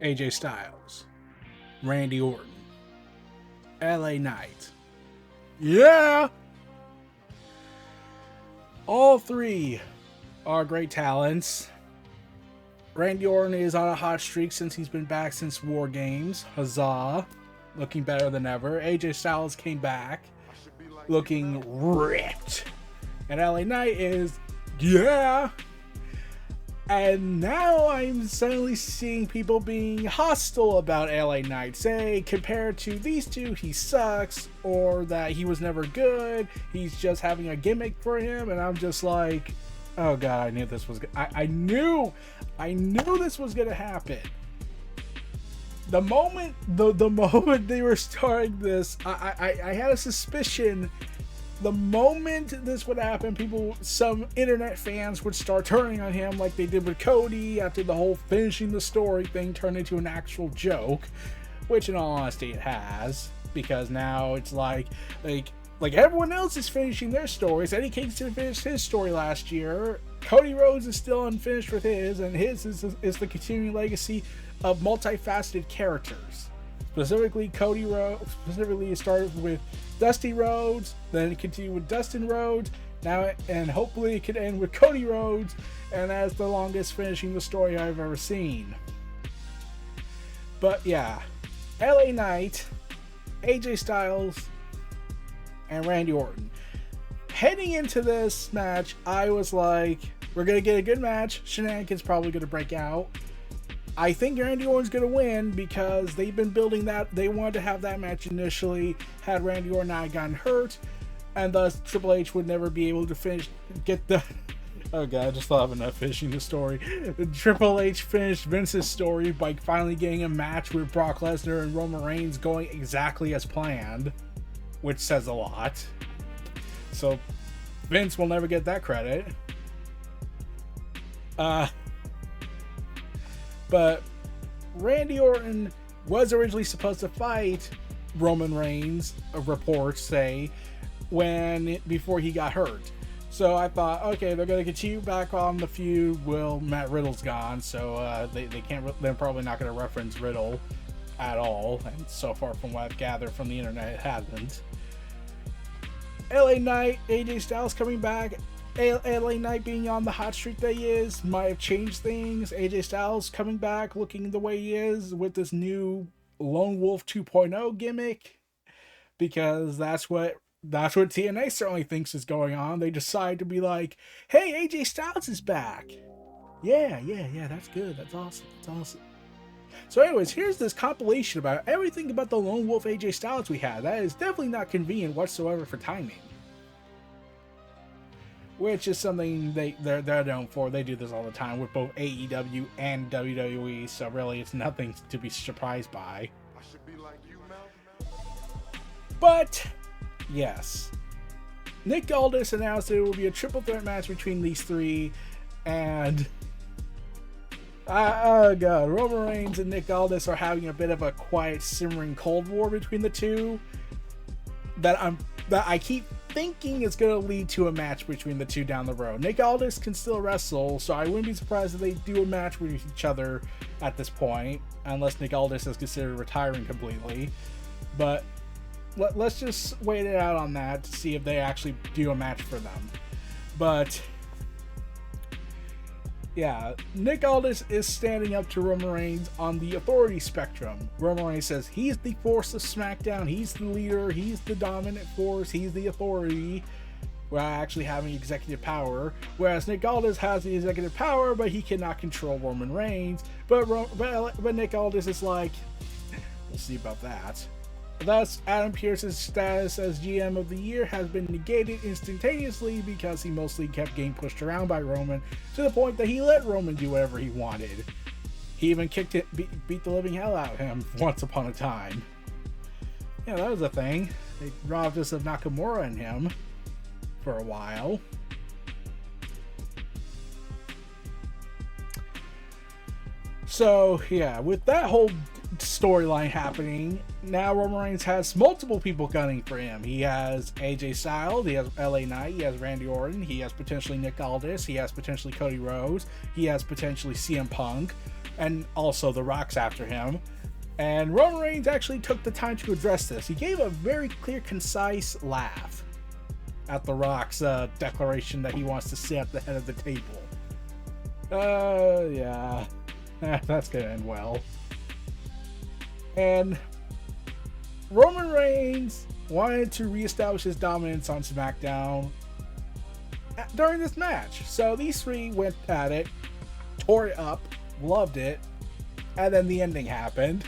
AJ Styles, Randy Orton, LA Knight. Yeah! All three are great talents. Randy Orton is on a hot streak since he's been back since War Games. Huzzah. Looking better than ever. AJ Styles came back looking ripped. And LA Knight is, yeah. And now I'm suddenly seeing people being hostile about LA Knight. Say, compared to these two, he sucks. Or that he was never good. He's just having a gimmick for him. And I'm just like, oh god, I knew this was I knew this was gonna happen. The moment the moment they were starting this, I had a suspicion. The moment this would happen, some internet fans would start turning on him like they did with Cody after the whole finishing the story thing turned into an actual joke, which in all honesty it has, because now it's like everyone else is finishing their stories. Eddie Kingston finished his story last year. Cody Rhodes is still unfinished with his, and his is the continuing legacy of multifaceted characters. Specifically, Cody Rhodes. Specifically, it started with Dusty Rhodes, then it continued with Dustin Rhodes. Now, and hopefully, it could end with Cody Rhodes, and that's the longest finishing the story I've ever seen. But yeah, LA Knight, AJ Styles, and Randy Orton. Heading into this match, I was like, we're going to get a good match. Shenanigans probably going to break out. I think Randy Orton's going to win because they've been building that. They wanted to have that match initially had Randy Orton not gotten hurt, and thus Triple H would never be able to oh god, I just thought of enough finishing the story. Triple H finished Vince's story by finally getting a match with Brock Lesnar and Roman Reigns going exactly as planned, which says a lot. So Vince will never get that credit. But Randy Orton was originally supposed to fight Roman Reigns, reports say, before he got hurt. So I thought, okay, they're going to continue back on the feud. Well, Matt Riddle's gone, so they're probably not going to reference Riddle at all. And so far from what I've gathered from the internet, it hasn't. LA Knight, AJ Styles coming back. LA Knight being on the hot streak that he is might have changed things. AJ Styles coming back looking the way he is with this new Lone Wolf 2.0 gimmick, because that's what TNA certainly thinks is going on. They decide to be like, hey, AJ Styles is back. Yeah, that's good. That's awesome. So anyways, here's this compilation about everything about the Lone Wolf AJ Styles we had. That is definitely not convenient whatsoever for timing. Which is something they're known for. They do this all the time with both AEW and WWE, so really it's nothing to be surprised by. I should be like you, Mel. But, yes. Nick Aldis announced that it will be a triple threat match between these three, and oh god, Roman Reigns and Nick Aldis are having a bit of a quiet, simmering Cold War between the two that I keep thinking it's going to lead to a match between the two down the road. Nick Aldis can still wrestle, so I wouldn't be surprised if they do a match with each other at this point, unless Nick Aldis is considered retiring completely. But let's just wait it out on that to see if they actually do a match for them. But yeah, Nick Aldis is standing up to Roman Reigns on the authority spectrum. Roman Reigns says he's the force of SmackDown, he's the leader, he's the dominant force, he's the authority, while actually having executive power. Whereas Nick Aldis has the executive power, but he cannot control Roman Reigns. But Nick Aldis is like, we'll see about that. Thus, Adam Pearce's status as GM of the year has been negated instantaneously because he mostly kept getting pushed around by Roman to the point that he let Roman do whatever he wanted. He even beat the living hell out of him once upon a time. Yeah, that was a thing. They robbed us of Nakamura and him for a while. So, yeah, with that whole storyline happening, now Roman Reigns has multiple people gunning for him. He has AJ Styles, he has LA Knight, he has Randy Orton, he has potentially Nick Aldis, he has potentially Cody Rhodes, he has potentially CM Punk, and also The Rock's after him. And Roman Reigns actually took the time to address this. He gave a very clear, concise laugh at The Rock's declaration that he wants to sit at the head of the table. Yeah, that's gonna end well. And Roman Reigns wanted to reestablish his dominance on SmackDown during this match. So these three went at it, tore it up, loved it, and then the ending happened.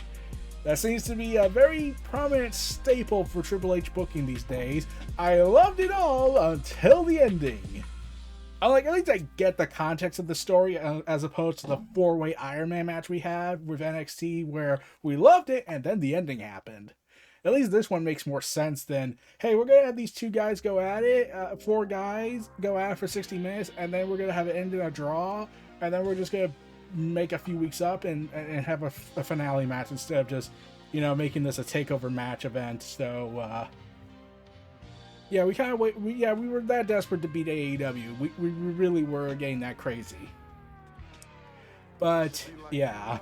That seems to be a very prominent staple for Triple H booking these days. I loved it all until the ending. At least I get the context of the story as opposed to the 4-way Iron Man match we had with NXT where we loved it and then the ending happened. At least this one makes more sense than, hey, we're going to have these two guys go at it, 4 guys go at it for 60 minutes, and then we're going to have it end in a draw, and then we're just going to make a few weeks up and have a finale match instead of just, making this a takeover match event. So, yeah, we kind of we were that desperate to beat AEW. We really were getting that crazy. But, yeah.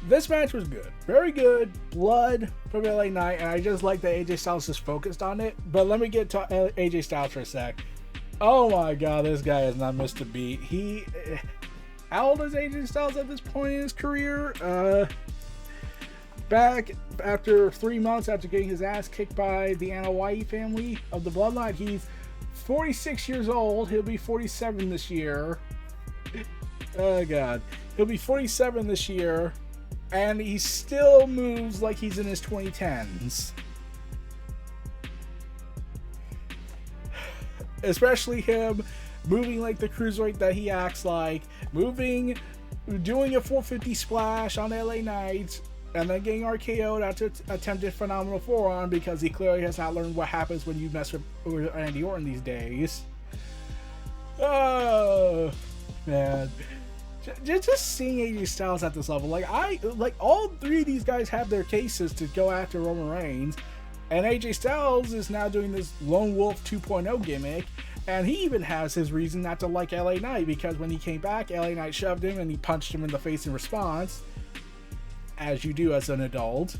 This match was good. Very good. Blood from LA Knight, and I just like that AJ Styles is focused on it. But let me get to AJ Styles for a sec. Oh my god, this guy has not missed a beat. How old is AJ Styles at this point in his career? Back after 3 months after getting his ass kicked by the Anna White family of the Bloodline, he's 46 years old. He'll be 47 this year. Oh god. He'll be 47 this year, and he still moves like he's in his 2010s. Especially him moving like the cruiserweight that he acts like, doing a 450 splash on LA Knight, and then getting RKO'd after attempted phenomenal forearm because he clearly has not learned what happens when you mess with Randy Orton these days. Oh, man. Just seeing AJ Styles at this level, all 3 of these guys have their cases to go after Roman Reigns, and AJ Styles is now doing this Lone Wolf 2.0 gimmick, and he even has his reason not to like LA Knight, because when he came back, LA Knight shoved him and he punched him in the face in response, as you do as an adult.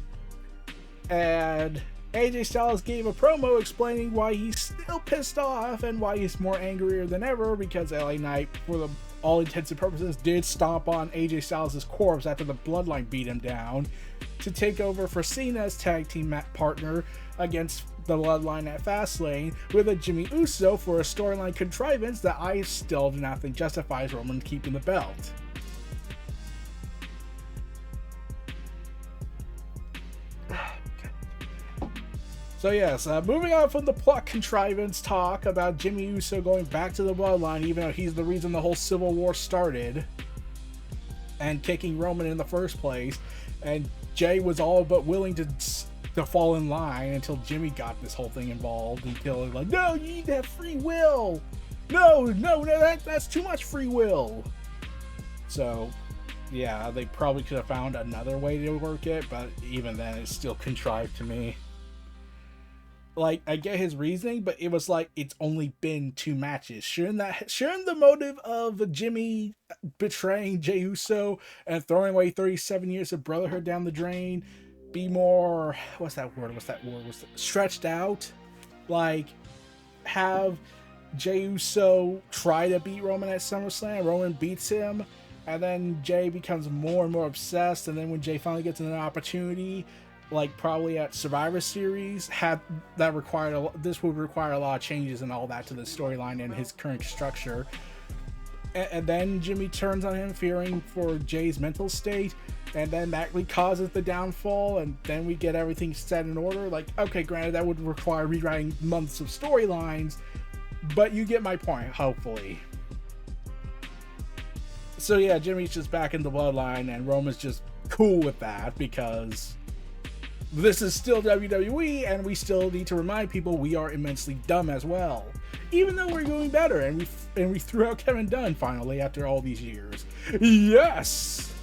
And AJ Styles gave a promo explaining why he's still pissed off and why he's more angrier than ever, because LA Knight, for all intents and purposes, did stomp on AJ Styles' corpse after the Bloodline beat him down to take over for Cena's tag team partner against the Bloodline at Fastlane with a Jimmy Uso for a storyline contrivance that I still do not think justifies Roman keeping the belt. So yes, moving on from the plot contrivance talk about Jimmy Uso going back to the Bloodline, even though he's the reason the whole Civil War started, and kicking Roman in the first place, and Jay was all but willing to fall in line until Jimmy got this whole thing involved, until like, no, you need to have free will. No, that's too much free will. So, yeah, they probably could have found another way to work it, but even then, it's still contrived to me. Like, I get his reasoning, but it was like, it's only been 2 matches. Shouldn't the motive of Jimmy betraying Jey Uso and throwing away 37 years of brotherhood down the drain be more, what's that word? Stretched out? Like, have Jey Uso try to beat Roman at SummerSlam, Roman beats him, and then Jay becomes more and more obsessed, and then when Jay finally gets an opportunity, like probably at Survivor Series, this would require a lot of changes and all that to the storyline and his current structure. And then Jimmy turns on him, fearing for Jay's mental state, and then that causes the downfall, and then we get everything set in order. Like, okay, granted, that would require rewriting months of storylines, but you get my point, hopefully. So yeah, Jimmy's just back in the Bloodline, and Roman's just cool with that, because this is still WWE, and we still need to remind people we are immensely dumb as well. Even though we're doing better, and we threw out Kevin Dunn finally after all these years. Yes!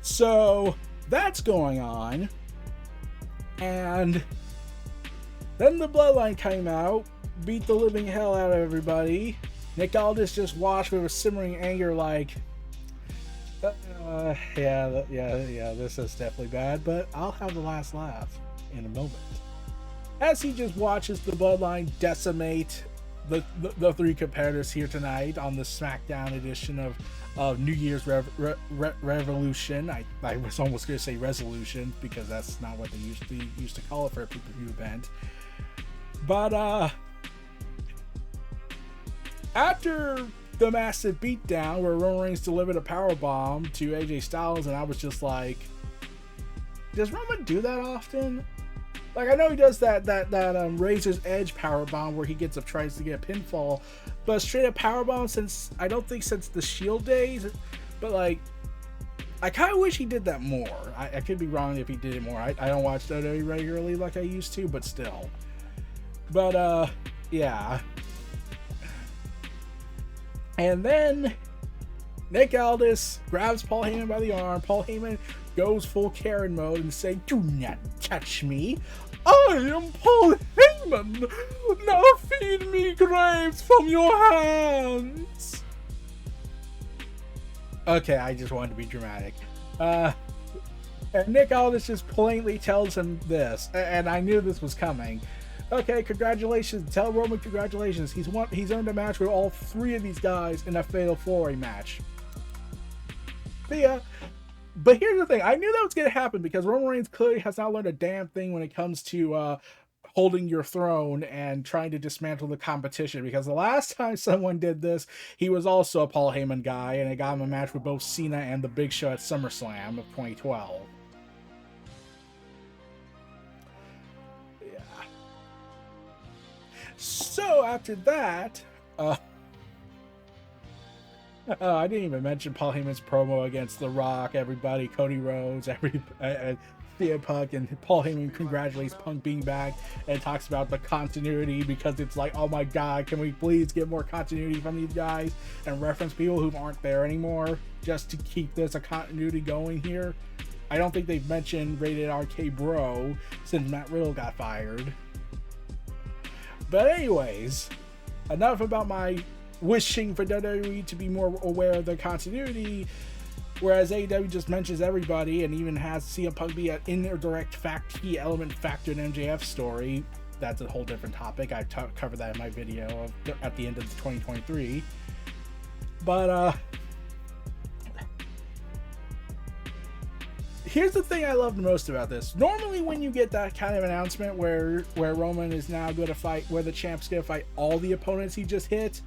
So, that's going on. And then the Bloodline came out, beat the living hell out of everybody, Nick Aldis just watched with a simmering anger like, yeah, this is definitely bad, but I'll have the last laugh in a moment. As he just watches the Bloodline decimate the three competitors here tonight on the SmackDown edition of New Year's Revolution. I was almost going to say resolution because that's not what they used to call it for a pay-per-view event. But after the massive beatdown where Roman Reigns delivered a powerbomb to AJ Styles, and I was just like, does Roman do that often? Like, I know he does that Razor's Edge powerbomb where he tries to get a pinfall, but a straight up powerbomb since the Shield days. But like, I kind of wish he did that more. I could be wrong if he did it more. I don't watch WWE regularly like I used to, but still. But yeah. And then Nick Aldis grabs Paul Heyman by the arm. Paul Heyman goes full Karen mode and say, "Do not touch me. I am Paul Heyman. Now feed me grapes from your hands." Okay, I just wanted to be dramatic. And Nick Aldis just plainly tells him this, and I knew this was coming. Okay, congratulations. Tell Roman congratulations. He's earned a match with all three of these guys in a Fatal 4-Way match. See ya. But here's the thing. I knew that was going to happen because Roman Reigns clearly has not learned a damn thing when it comes to holding your throne and trying to dismantle the competition. Because the last time someone did this, he was also a Paul Heyman guy, and it got him a match with both Cena and The Big Show at SummerSlam of 2012. Yeah. So after that, I didn't even mention Paul Heyman's promo against The Rock, everybody, Cody Rhodes, CM Punk, and Paul Heyman congratulates Punk being back and talks about the continuity because it's like, oh my god, can we please get more continuity from these guys and reference people who aren't there anymore just to keep this a continuity going here. I don't think they've mentioned Rated RK Bro since Matt Riddle got fired. But anyways, enough about my wishing for WWE to be more aware of their continuity, whereas AEW just mentions everybody and even has CM Punk be an indirect key element factor in MJF's story. That's a whole different topic. I covered that in my video at the end of 2023. But here's the thing I loved most about this. Normally when you get that kind of announcement where Roman is now going to fight, where the champ's going to fight all the opponents he just hit,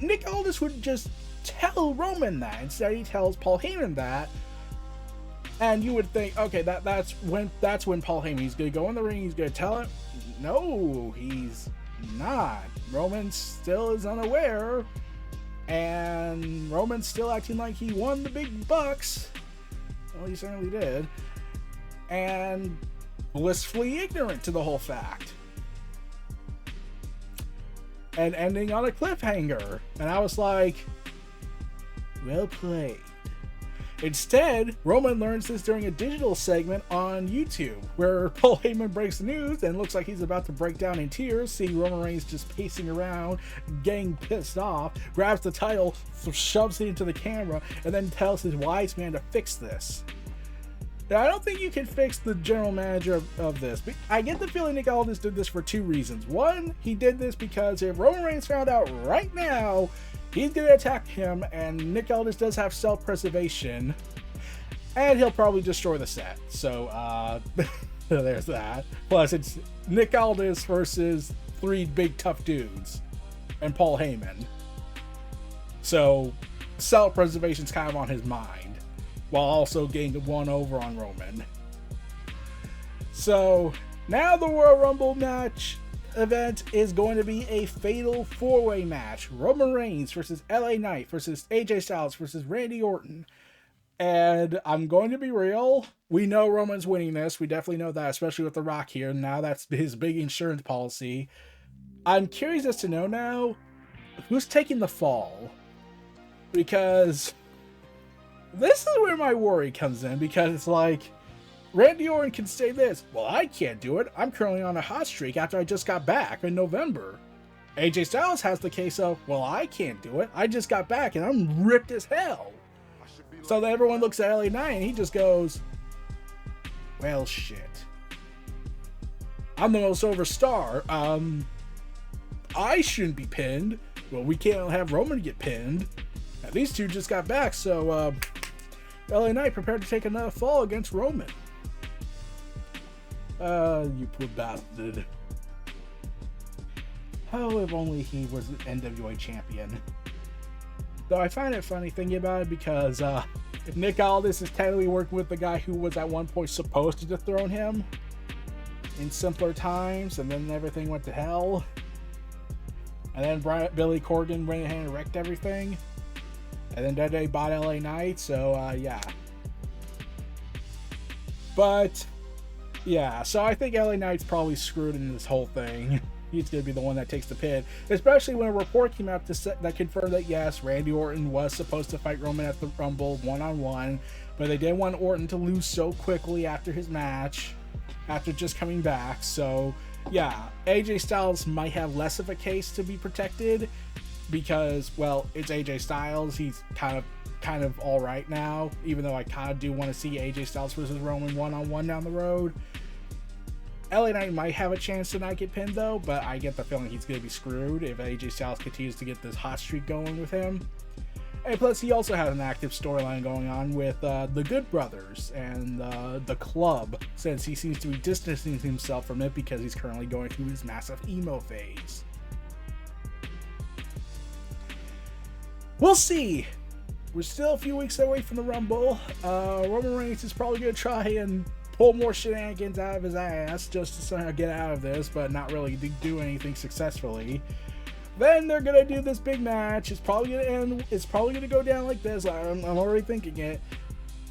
Nick Aldis would just tell Roman that. Instead he tells Paul Heyman that, and you would think, okay, that's when Paul Heyman, he's gonna go in the ring, he's gonna tell him. No, he's not. Roman still is unaware, and Roman's still acting like he won the big bucks. Well, he certainly did, and blissfully ignorant to the whole fact. And ending on a cliffhanger. And I was like, well played. Instead, Roman learns this during a digital segment on YouTube, where Paul Heyman breaks the news and looks like he's about to break down in tears, seeing Roman Reigns just pacing around, getting pissed off, grabs the title, shoves it into the camera, and then tells his wise man to fix this. Now, I don't think you can fix the general manager of this. But I get the feeling Nick Aldis did this for two reasons. One, he did this because if Roman Reigns found out right now, he's going to attack him, and Nick Aldis does have self-preservation, and he'll probably destroy the set. So, there's that. Plus, it's Nick Aldis versus three big tough dudes, and Paul Heyman. So, self-preservation's kind of on his mind, while also getting one over on Roman. So now the Royal Rumble match event is going to be a fatal 4-way match. Roman Reigns versus LA Knight versus AJ Styles versus Randy Orton. And I'm going to be real. We know Roman's winning this. We definitely know that, especially with The Rock here. Now that's his big insurance policy. I'm curious as to know now who's taking the fall. Because this is where my worry comes in, because it's like, Randy Orton can say this, well, I can't do it. I'm currently on a hot streak after I just got back in November. AJ Styles has the case of, well, I can't do it. I just got back and I'm ripped as hell. So then everyone looks at LA Knight and he just goes, well, shit. I'm the most over star. I shouldn't be pinned. Well, we can't have Roman get pinned. And these two just got back, so LA Knight prepared to take another fall against Roman. You poor bastard. Oh, if only he was an NWA champion. Though I find it funny thinking about it because if Nick Aldis is technically working with the guy who was at one point supposed to dethrone him in simpler times, and then everything went to hell, and then Billy Corgan went ahead and wrecked everything, and then WWE bought LA Knight, so yeah. But yeah, so I think LA Knight's probably screwed in this whole thing. He's going to be the one that takes the pin. Especially when a report came out that confirmed that, yes, Randy Orton was supposed to fight Roman at the Rumble one-on-one, but they didn't want Orton to lose so quickly after his match, after just coming back. So, yeah, AJ Styles might have less of a case to be protected because, well, it's AJ Styles. He's kind of all right now, even though I kind of do want to see AJ Styles versus Roman one-on-one down the road. LA Knight might have a chance to not get pinned though, but I get the feeling he's going to be screwed if AJ Styles continues to get this hot streak going with him. And plus, he also has an active storyline going on with the Good Brothers and the Club, since he seems to be distancing himself from it because he's currently going through his massive emo phase. We'll see. We're still a few weeks away from the Rumble. Roman Reigns is probably going to try and pull more shenanigans out of his ass just to somehow get out of this, but not really do anything successfully. Then they're gonna do this big match. It's probably gonna end. It's probably gonna go down like this. I'm already thinking it.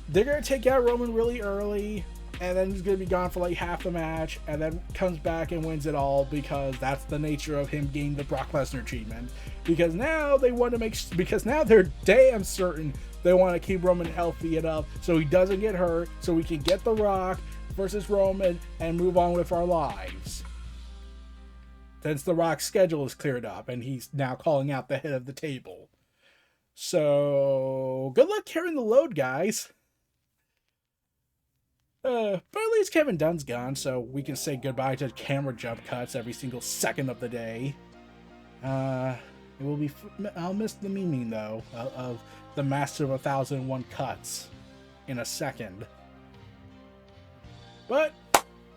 They're gonna take out Roman really early, and then he's gonna be gone for like half the match, and then comes back and wins it all because that's the nature of him getting the Brock Lesnar treatment. Because now they want to because now they're damn certain they want to keep Roman healthy enough so he doesn't get hurt, so we can get The Rock versus Roman and move on with our lives. Since The Rock's schedule is cleared up and he's now calling out the head of the table. So, good luck carrying the load, guys. But at least Kevin Dunn's gone, so we can say goodbye to camera jump cuts every single second of the day. It will be. I'll miss the memeing though of the Master of 1001 cuts in a second. But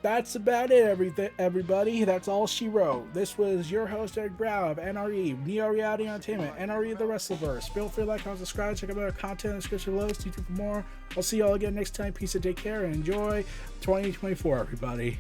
that's about it, everybody. That's all she wrote. This was your host, Eric Brown of NRE, Neo Reality Entertainment, NRE The WrestleVerse. Feel free to like, comment, subscribe, check out our content in the description below. Stay tuned for more. I'll see you all again next time. Peace and take care and enjoy 2024, everybody.